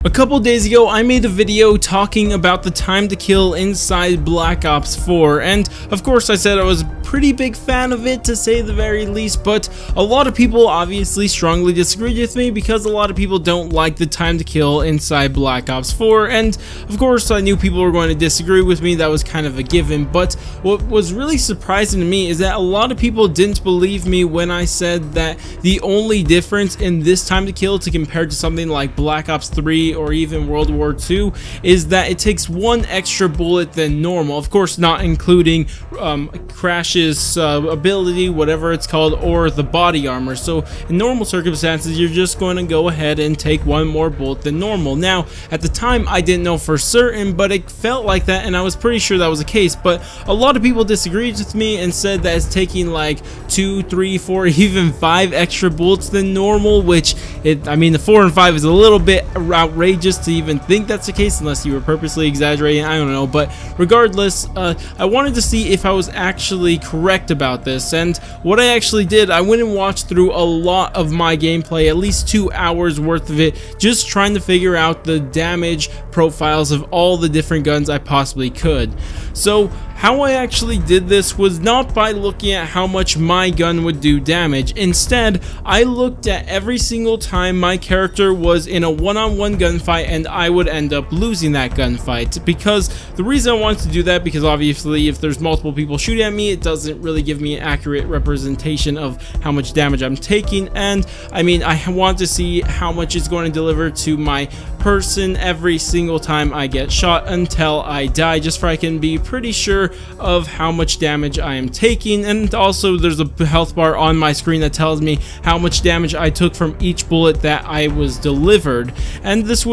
A couple days ago, I made a video talking about the time to kill inside Black Ops 4, and of course I said I was a pretty big fan of it, to say the very least, but a lot of people obviously strongly disagreed with me because a lot of people don't like the time to kill inside Black Ops 4, and of course I knew people were going to disagree with me. That was kind of a given. But what was really surprising to me is that a lot of people didn't believe me when I said that the only difference in this time to kill to compare to something like Black Ops 3 or even World War II is that it takes one extra bullet than normal, of course not including Crash's ability, whatever it's called, or the body armor. So in normal circumstances you're just going to go ahead and take one more bullet than normal. Now at the time I didn't know for certain, but it felt like that, and I was pretty sure that was the case. But a lot of people disagreed with me and said that it's taking like 2, 3, 4, even 5 extra bullets than normal, which I mean the 4 and 5 is a little bit outrageous to even think that's the case, unless you were purposely exaggerating. I don't know, but regardless, I wanted to see if I was actually correct about this, and what I actually did, I went and watched through a lot of my gameplay, at least 2 hours worth of it, just trying to figure out the damage profiles of all the different guns I possibly could. So how I actually did this was not by looking at how much my gun would do damage. Instead, I looked at every single time my character was in a one-on-one gunfight and I would end up losing that gunfight. Because the reason I wanted to do that, because obviously if there's multiple people shooting at me, it doesn't really give me an accurate representation of how much damage I'm taking, and I mean I want to see how much it's going to deliver to my person every single time I get shot until I die, just so I can be pretty sure of how much damage I am taking. And also there's a health bar on my screen that tells me how much damage I took from each bullet that I was delivered, and this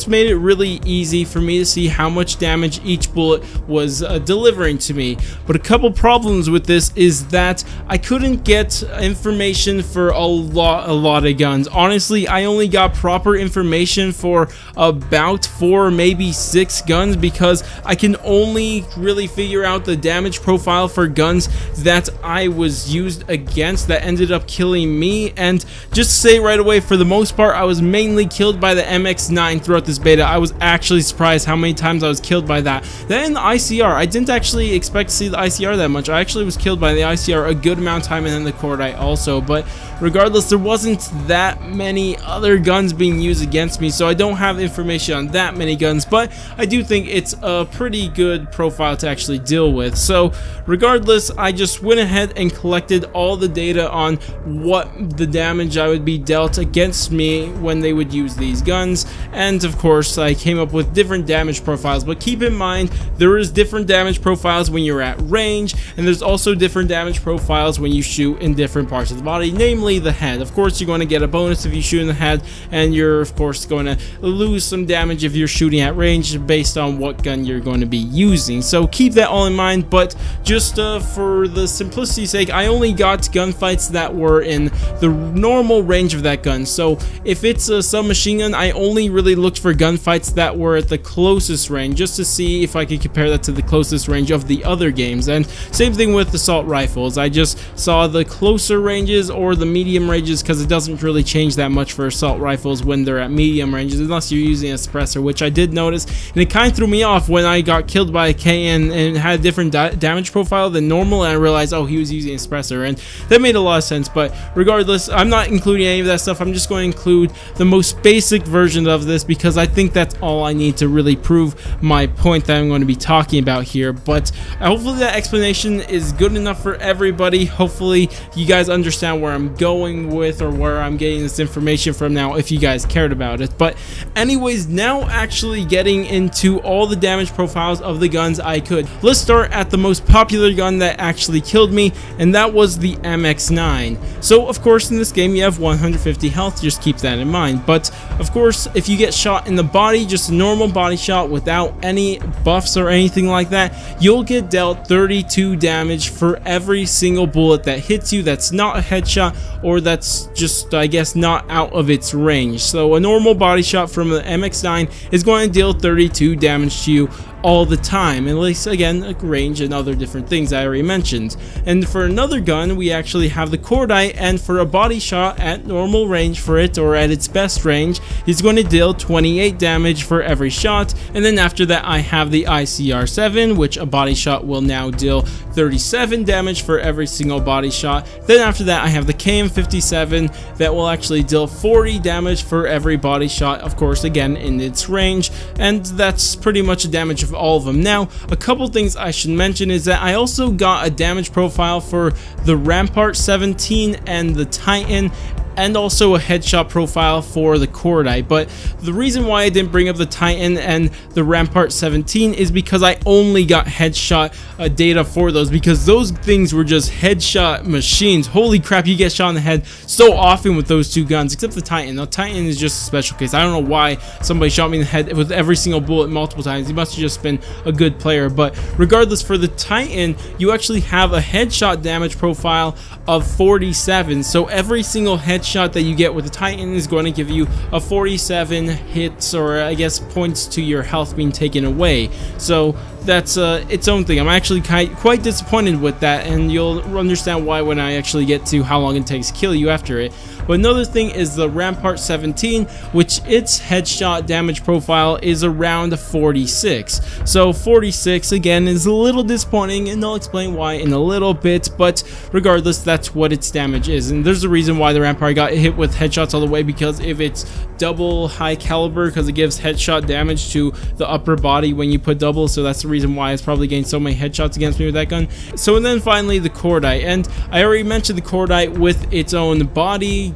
made it really easy for me to see how much damage each bullet was delivering to me. But a couple problems with this is that I couldn't get information for a lot of guns. Honestly, I only got proper information for about 4, maybe 6 guns, because I can only really figure out the damage profile for guns that I was used against that ended up killing me. And just to say right away, for the most part I was mainly killed by the MX9 throughout this beta. I was actually surprised how many times I was killed by that. Then the ICR, I didn't actually expect to see the ICR that much. I actually was killed by the ICR a good amount of time, and then the Cordite also. But regardless, there wasn't that many other guns being used against me, so I don't have information on that many guns, but I do think it's a pretty good profile to actually deal with. So regardless, I just went ahead and collected all the data on what the damage I would be dealt against me when they would use these guns, and of course I came up with different damage profiles. But keep in mind, there is different damage profiles when you're at range, and there's also different damage profiles when you shoot in different parts of the body, namely the head. Of course you're going to get a bonus if you shoot in the head, and you're of course going to lose some damage if you're shooting at range based on what gun you're going to be using. So keep that all in mind. But just for the simplicity's sake, I only got gunfights that were in the normal range of that gun. So if it's a submachine gun, I only really looked for gunfights that were at the closest range, just to see if I could compare that to the closest range of the other games. And same thing with assault rifles, I just saw the closer ranges or the medium ranges, because it doesn't really change that much for assault rifles when they're at medium ranges, unless you're using a suppressor, which I did notice, and it kind of threw me off when I got killed by a K and it had a different damage profile than normal, and I realized, oh, he was using a suppressor, and that made a lot of sense. But regardless, I'm not including any of that stuff. I'm just going to include the most basic version of this, because I think that's all I need to really prove my point that I'm going to be talking about here. But hopefully that explanation is good enough for everybody. Hopefully you guys understand where I'm going with, or where I'm getting this information from now, if you guys cared about it. But anyways, now actually getting into all the damage profiles of the guns I could. Let's start at the most popular gun that actually killed me, and that was the MX9. So of course in this game you have 150 health, just keep that in mind. But of course if you get shot in the body, just a normal body shot without any buffs or anything like that, you'll get dealt 32 damage for every single bullet that hits you that's not a headshot, or that's just, I guess, not out of its range. So a normal body shot from the MX9 is going to deal 32 damage to you all the time, at least again like range and other different things I already mentioned. And for another gun, we actually have the cordite, and for a body shot at normal range for it, or at its best range, is going to deal 28 damage for every shot. And then after that I have the ICR-7, which a body shot will now deal 37 damage for every single body shot. Then after that I have the KM57 that will actually deal 40 damage for every body shot, of course again in its range, and that's pretty much the damage of all of them. Now, a couple things I should mention is that I also got a damage profile for the Rampart 17 and the Titan, and also a headshot profile for the cordite. But the reason why I didn't bring up the Titan and the Rampart 17 is because I only got headshot data for those, because those things were just headshot machines. Holy crap, you get shot in the head so often with those two guns, except the Titan. The Titan is just a special case. I don't know why somebody shot me in the head with every single bullet multiple times. He must have just been a good player. But regardless, for the Titan, you actually have a headshot damage profile of 47. So every single headshot that you get with the Titan is going to give you a 47 hits, or I guess points to your health being taken away. So that's its own thing. I'm actually quite disappointed with that, and you'll understand why when I actually get to how long it takes to kill you after it. But another thing is the Rampart 17, which its headshot damage profile is around 46. So 46 again is a little disappointing, and I'll explain why in a little bit, but regardless, that's what its damage is. And there's a reason why the Rampart got hit with headshots all the way, because if it's double high caliber, because it gives headshot damage to the upper body when you put double, so that's the reason why it's probably getting so many headshots against me with that gun. So, and then finally the cordite, and I already mentioned the cordite with its own body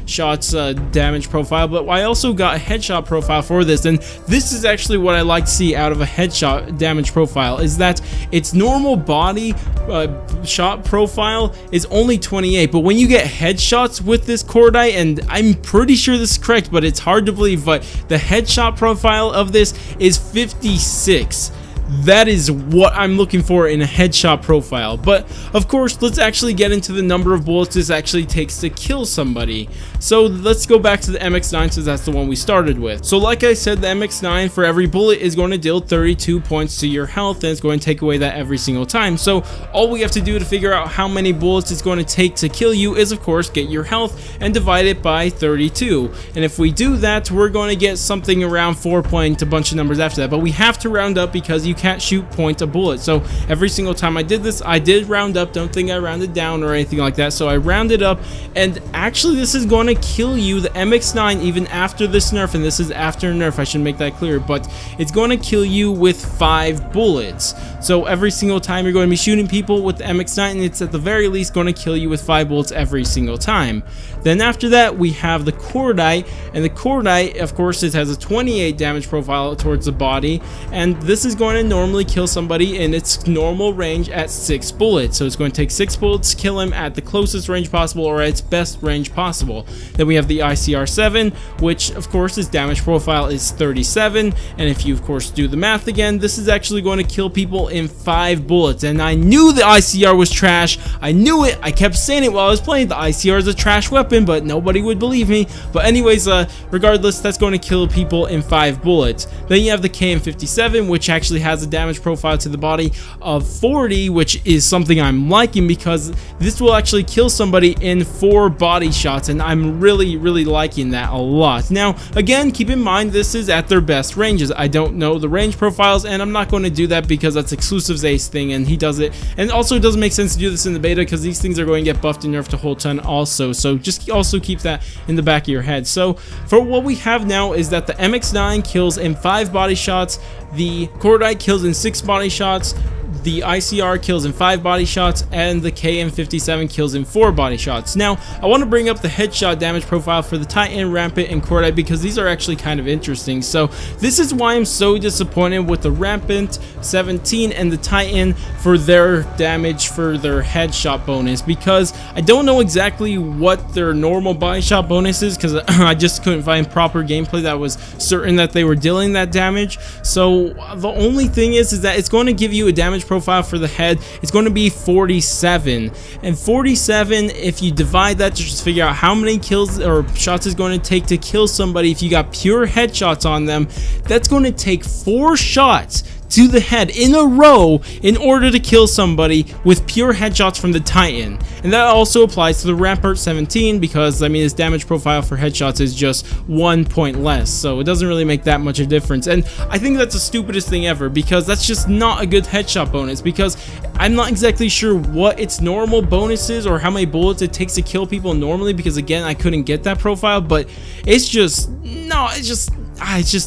shots damage profile, but I also got a headshot profile for this, and this is actually what I like to see out of a headshot damage profile, is that its normal body shot profile is only 28, but when you get headshots with this cordite, and I'm pretty sure this is correct, but it's hard to believe, but the headshot profile of this is 56. That is what I'm looking for in a headshot profile. But of course, let's actually get into the number of bullets this actually takes to kill somebody. So let's go back to the MX9, since that's the one we started with. So like I said, the MX9 for every bullet is going to deal 32 points to your health, and it's going to take away that every single time. So all we have to do to figure out how many bullets it's going to take to kill you is of course get your health and divide it by 32. And if we do that, we're going to get something around 4 point, a bunch of numbers after that. But we have to round up, because you can't shoot point a bullet. So every single time I did this, I did round up. Don't think I rounded down or anything like that. So I rounded up, and actually this is going to kill you, the MX9, even after this nerf, and this is after nerf, I should make that clear, but it's going to kill you with 5 bullets. So every single time you're going to be shooting people with the MX9, it's at the very least going to kill you with 5 bullets every single time. Then after that, we have the cordite, and the cordite, of course, it has a 28 damage profile towards the body, and this is going to normally kill somebody in its normal range at 6 bullets. So it's going to take 6 bullets to kill him at the closest range possible, or at its best range possible. Then we have the ICR-7, which of course its damage profile is 37, and if you of course do the math again, this is actually going to kill people in 5 bullets. And I knew the ICR was trash. I knew it. I kept saying it while I was playing. The ICR is a trash weapon, but nobody would believe me. But anyways, regardless, that's going to kill people in 5 bullets. Then you have the KM57, which actually has a damage profile to the body of 40, which is something I'm liking, because this will actually kill somebody in 4 body shots, and I'm really liking that a lot. Now again, keep in mind this is at their best ranges. I don't know the range profiles, and I'm not going to do that because that's Exclusive's ace thing, and he does it. And also it doesn't make sense to do this in the beta, because these things are going to get buffed and nerfed a whole ton also, so just also keep that in the back of your head. So for what we have now is that the MX9 kills in 5 body shots, the cordite kills in 6 body shots, the ICR kills in 5 body shots, and the KM57 kills in 4 body shots. Now, I want to bring up the headshot damage profile for the Titan, Rampant, and Cordite, because these are actually kind of interesting. So this is why I'm so disappointed with the Rampant 17 and the Titan for their damage for their headshot bonus, because I don't know exactly what their normal body shot bonus is, because I just couldn't find proper gameplay that was certain that they were dealing that damage. So the only thing is that it's going to give you a damage profile profile for the head is going to be 47. And 47, if you divide that to just figure out how many kills or shots it's going to take to kill somebody, if you got pure headshots on them, that's going to take 4 shots to the head in a row in order to kill somebody with pure headshots from the Titan. And that also applies to the Rampart 17 because, I mean, his damage profile for headshots is just 1 point less, so it doesn't really make that much of a difference. And I think that's the stupidest thing ever, because that's just not a good headshot bonus, because I'm not exactly sure what its normal bonus is or how many bullets it takes to kill people normally, because again, I couldn't get that profile, but it's just, no, it's just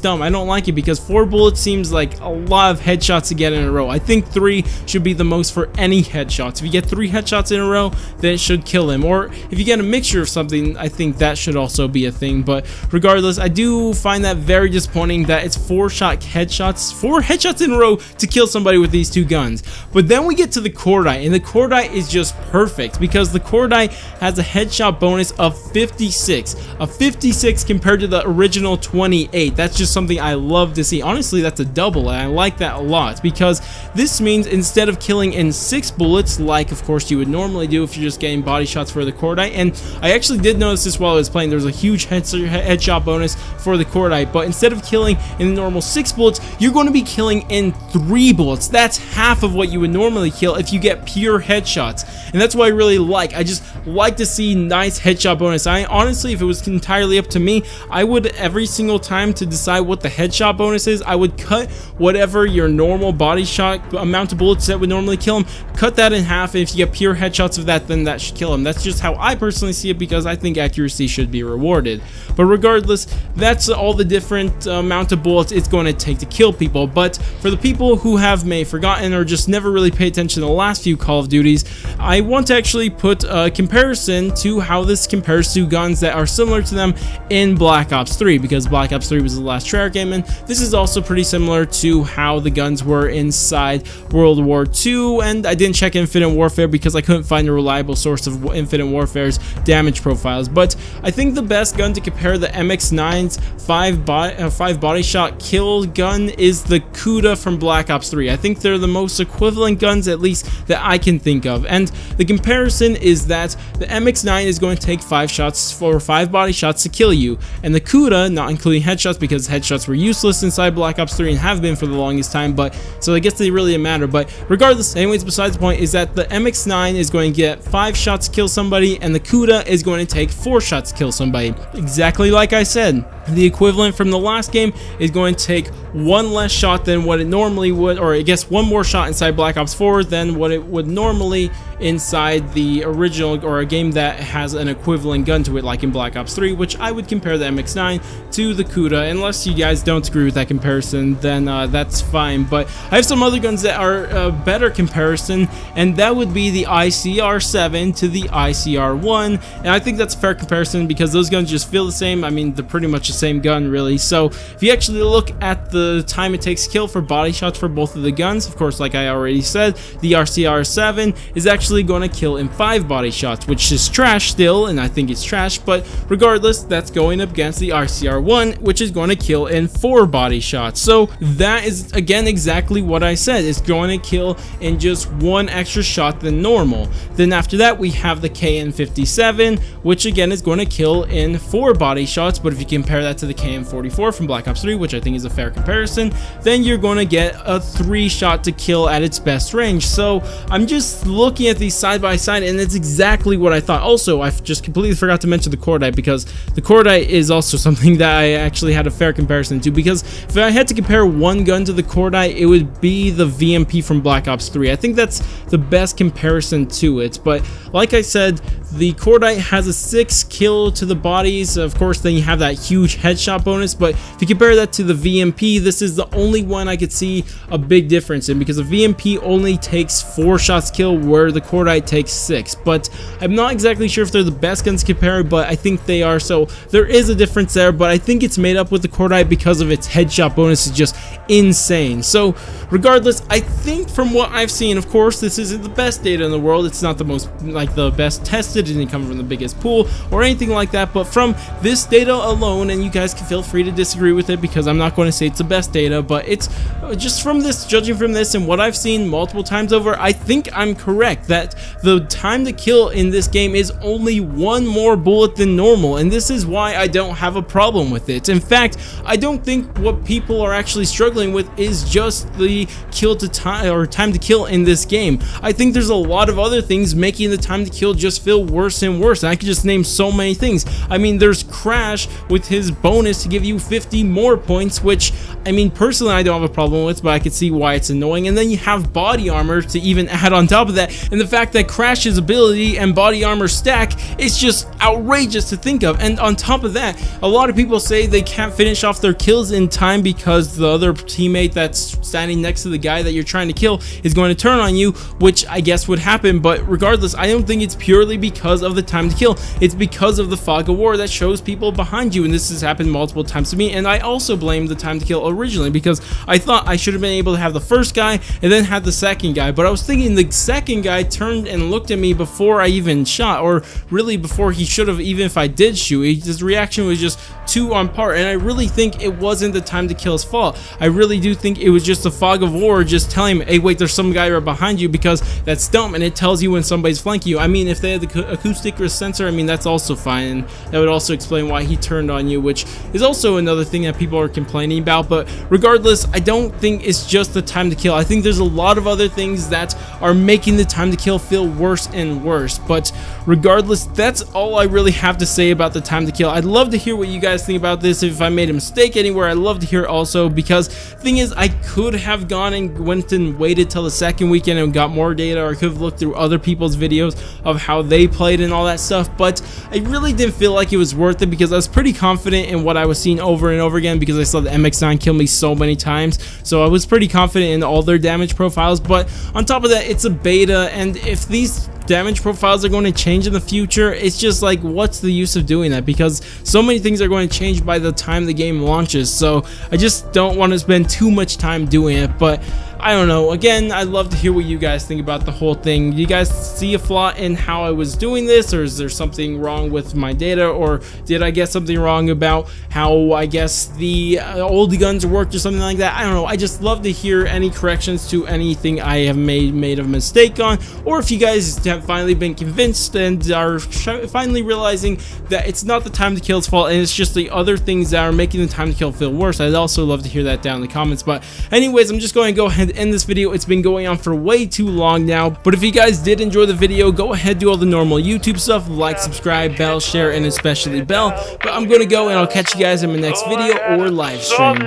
dumb. I don't like it because 4 bullets seems like a lot of headshots to get in a row. I think 3 should be the most for any headshots. If you get 3 headshots in a row, then it should kill him. Or if you get a mixture of something, I think that should also be a thing. But regardless, I do find that very disappointing that it's 4 headshots in a row to kill somebody with these 2 guns. But then we get to the Cordite, and the Cordite is just perfect because the Cordite has a headshot bonus of 56. A 56 compared to the original 28. That's just something I love to see. Honestly, that's a double, and I like that a lot because this means instead of killing in 6 bullets, like of course you would normally do if you're just getting body shots for the Cordite, and I actually did notice this while I was playing, there's a huge headshot bonus for the Cordite, but instead of killing in the normal 6 bullets, you're going to be killing in 3 bullets. That's half of what you would normally kill if you get pure headshots, and that's what I really like. I just like to see nice headshot bonus. I honestly, if it was entirely up to me, I would every single time to decide what the headshot bonus is, I would cut whatever your normal body shot amount of bullets that would normally kill him, cut that in half, and if you get pure headshots of that, then that should kill him. That's just how I personally see it because I think accuracy should be rewarded. But regardless, that's all the different amount of bullets it's going to take to kill people. But for the people who have may forgotten or just never really paid attention to the last few Call of Duties, I want to actually put a comparison to how this compares to guns that are similar to them in Black Ops 3, because Black Ops 3 was the last Treyarch game, and this is also pretty similar to how the guns were inside World War II. And I didn't check Infinite Warfare because I couldn't find a reliable source of Infinite Warfare's damage profiles, but I think the best gun to compare the MX-9's 5 body shot kill gun is the Kuda from Black Ops 3. I think they're the most equivalent guns, at least that I can think of, and the comparison is that the MX-9 is going to take 5 shots for 5 body shots to kill you, and the Kuda, not including headshots because headshots were useless inside Black Ops 3 and have been for the longest time, but so I guess they really matter. But regardless, anyways, besides the point is that the MX-9 is going to get 5 shots to kill somebody, and the Kuda is going to take 4 shots to kill somebody. Exactly like I said, the equivalent from the last game is going to take 1 less shot than what it normally would, or I guess 1 more shot inside Black Ops 4 than what it would normally inside the original, or a game that has an equivalent gun to it like in Black Ops 3, which I would compare the MX-9 to the Kuda. Unless you guys don't agree with that comparison, then that's fine. But I have some other guns that are a better comparison, and that would be the ICR-7 to the ICR-1, and I think that's a fair comparison because those guns just feel the same. I mean, they're pretty much the same gun really. So if you actually look at the time it takes to kill for body shots for both of the guns, of course, like I already said, the ICR-7 is actually going to kill in 5 body shots, which is trash still, and I think it's trash, but regardless, that's going up against the ICR-1, which is going to kill in 4 body shots. So that is again exactly what I said. It's going to kill in just 1 extra shot than normal. Then after that we have the KN-57, which again is going to kill in 4 body shots, but if you compare that to the KN-44 from Black Ops 3, which I think is a fair comparison, then you're going to get a 3 shot to kill at its best range. So I'm just looking at these side by side, and it's exactly what I thought. Also, I just completely forgot to mention the Cordite, because the Cordite is also something that I actually had a fair comparison to, because if I had to compare one gun to the Cordite, it would be the VMP from Black Ops 3. I think that's the best comparison to it, but like I said, the Cordite has a 6 kill to the bodies. Of course, then you have that huge headshot bonus, but if you compare that to the VMP, this is the only one I could see a big difference in, because the VMP only takes 4 shots kill where the Cordite takes 6. But I'm not exactly sure if they're the best guns to compare, but I think they are, so there is a difference there, but I think it's made up with the Cordite because of its headshot bonus is just insane. So regardless, I think from what I've seen, of course, this isn't the best data in the world. It's not the most, like, the best tested it didn't come from the biggest pool or anything like that, but from this data alone, and you guys can feel free to disagree with it because I'm not going to say it's the best data, but it's just from this, judging from this and what I've seen multiple times over, I think I'm correct that the time to kill in this game is only one more bullet than normal, and this is why I don't have a problem with it. In fact, I don't think what people are actually struggling with is just the kill to time or time to kill in this game. I think there's a lot of other things making the time to kill just feel worse and worse, and I could just name so many things. I mean, there's Crash with his bonus to give you 50 more points, which I mean personally I don't have a problem with, but I could see why it's annoying. And then you have body armor to even add on top of that, and the fact that Crash's ability and body armor stack is just outrageous to think of. And on top of that, a lot of people say they can't finish off their kills in time because the other teammate that's standing next to the guy that you're trying to kill is going to turn on you, which I guess would happen. But regardless, I don't think it's purely because of the time to kill. It's because of the fog of war that shows people behind you, and this has happened multiple times to me. And I also blame the time to kill originally because I thought I should have been able to have the first guy and then have the second guy, but I was thinking the second guy turned and looked at me before I even shot, or really before he should have, even if I did shoot. His reaction was just too on par, and I really think it wasn't the time to kill's fault. I really do think it was just the fog of war just telling him, hey wait, there's some guy right behind you, because that's dumb and it tells you when somebody's flanking you. I mean, if they had the acoustic or sensor, I mean that's also fine, and that would also explain why he turned on you, which is also another thing that people are complaining about. But regardless, I don't think it's just the time to kill. I think there's a lot of other things that are making the time to kill feel worse and worse. But regardless, that's all I really have to say about the time to kill. I'd love to hear what you guys think about this. If I made a mistake anywhere, I'd love to hear also, because thing is, I could have gone and went and waited till the second weekend and got more data, or I could have looked through other people's videos of how they played and all that stuff, but I really didn't feel like it was worth it because I was pretty confident in what I was seeing over and over again, because I saw the MX9 kill me so many times, so I was pretty confident in all their damage profiles. But on top of that, it's a beta, and if these damage profiles are going to change in the future, it's just like, what's the use of doing that, because so many things are going to change by the time the game launches. So I just don't want to spend too much time doing it. But I don't know, again, I'd love to hear what you guys think about the whole thing. Do you guys see a flaw in how I was doing this, or is there something wrong with my data, or did I get something wrong about how I guess the old guns worked or something like that? I don't know. I just love to hear any corrections to anything I have made a mistake on, or if you guys have finally been convinced and are finally realizing that it's not the time to kill's fault and it's just the other things that are making the time to kill feel worse. I'd also love to hear that down in the comments. But anyways, I'm just going to go ahead and end this video. It's been going on for way too long now, but if you guys did enjoy the video, go ahead, do all the normal YouTube stuff, like, subscribe, bell, share, and especially bell. But I'm gonna go, and I'll catch you guys in my next video or live stream.